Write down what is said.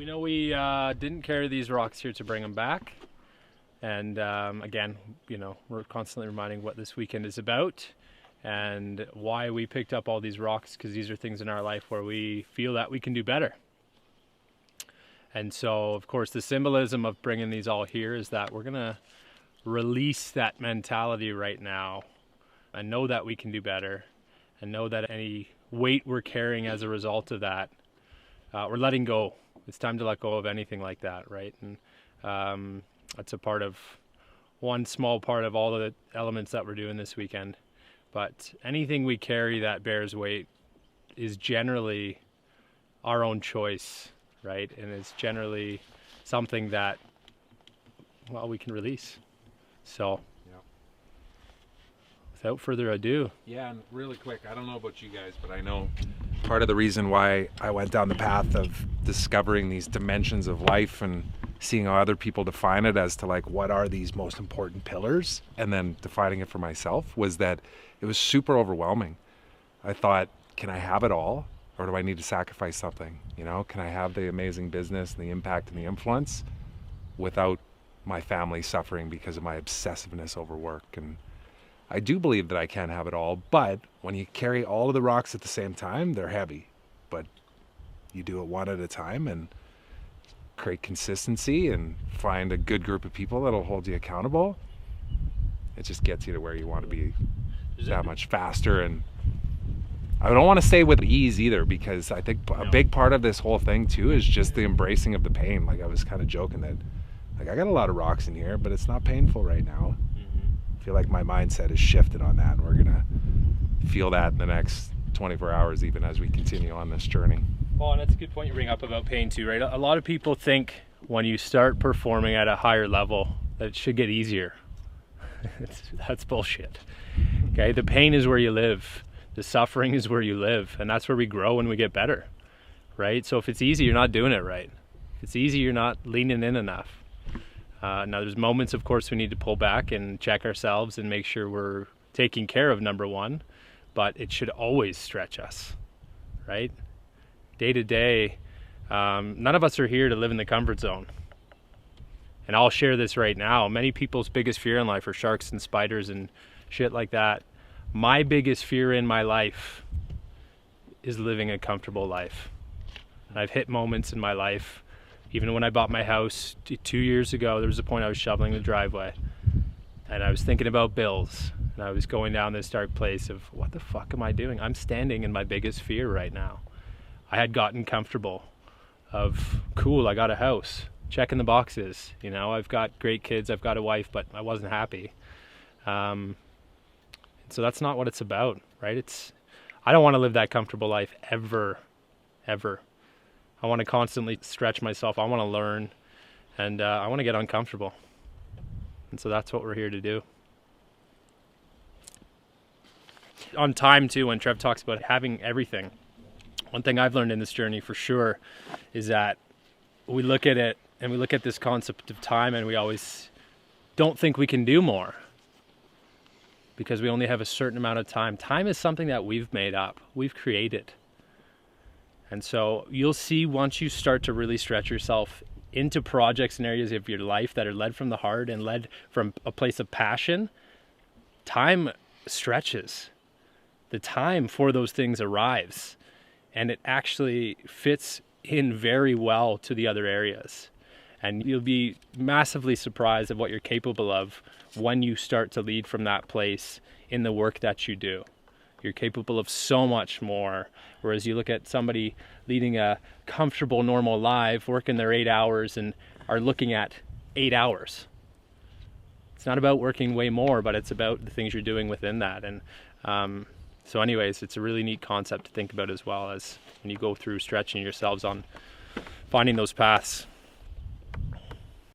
We know we didn't carry these rocks here to bring them back. And again, you know, we're constantly reminding what this weekend is about and why we picked up all these rocks, because these are things in our life where we feel that we can do better. And so, of course, the symbolism of bringing these all here is that we're going to release that mentality right now and know that we can do better and know that any weight we're carrying as a result of that, we're letting go. It's time to let go of anything like that, right? And that's a part of one small part of all the elements that we're doing this weekend. But anything we carry that bears weight is generally our own choice, right? And it's generally something that, well, we can release. So, yeah. Without further ado. Yeah, and really quick, I don't know about you guys, but I know part of the reason why I went down the path of discovering these dimensions of life and seeing how other people define it as to like what are these most important pillars, and then defining it for myself, was that it was super overwhelming. I thought, can I have it all, or do I need to sacrifice something? You know, can I have the amazing business and the impact and the influence without my family suffering because of my obsessiveness over work? And I do believe that I can have it all, but when you carry all of the rocks at the same time, they're heavy. But you do it one at a time and create consistency and find a good group of people that'll hold you accountable. It just gets you to where you want to be that much faster. And I don't want to say with ease either, because I think a big part of this whole thing too is just the embracing of the pain. Like I was kind of joking that like I got a lot of rocks in here, but it's not painful right now. I feel like my mindset is shifted on that, and we're gonna feel that in the next 24 hours even as we continue on this journey. Well, and that's a good point you bring up about pain too, right? A lot of people think when you start performing at a higher level that it should get easier. That's bullshit. Okay, the pain is where you live. The suffering is where you live, and that's where we grow and we get better, right? So if it's easy, you're not doing it right. If it's easy, you're not leaning in enough. Now there's moments, of course, we need to pull back and check ourselves and make sure we're taking care of number one, but it should always stretch us, right? Day to day, none of us are here to live in the comfort zone. And I'll share this right now. Many people's biggest fear in life are sharks and spiders and shit like that. My biggest fear in my life is living a comfortable life. And I've hit moments in my life, even when I bought my house 2 years ago, there was a point I was shoveling the driveway and I was thinking about bills, and I was going down this dark place of what the fuck am I doing? I'm standing in my biggest fear right now. I had gotten comfortable of, cool, I got a house, checking the boxes, you know, I've got great kids, I've got a wife, but I wasn't happy. So that's not what it's about, right? I don't want to live that comfortable life ever. I want to constantly stretch myself. I want to learn, and I want to get uncomfortable. And so that's what we're here to do. On time too, when Trev talks about having everything, one thing I've learned in this journey for sure is that we look at it and we look at this concept of time and we always don't think we can do more because we only have a certain amount of time. Time is something that we've made up, we've created. And so you'll see once you start to really stretch yourself into projects and areas of your life that are led from the heart and led from a place of passion, time stretches. The time for those things arrives, and it actually fits in very well to the other areas. And you'll be massively surprised at what you're capable of when you start to lead from that place in the work that you do. You're capable of so much more. Whereas you look at somebody leading a comfortable, normal life, working their 8 hours and are looking at 8 hours. It's not about working way more, but it's about the things you're doing within that. And so anyways, it's a really neat concept to think about as well as when you go through stretching yourselves on finding those paths.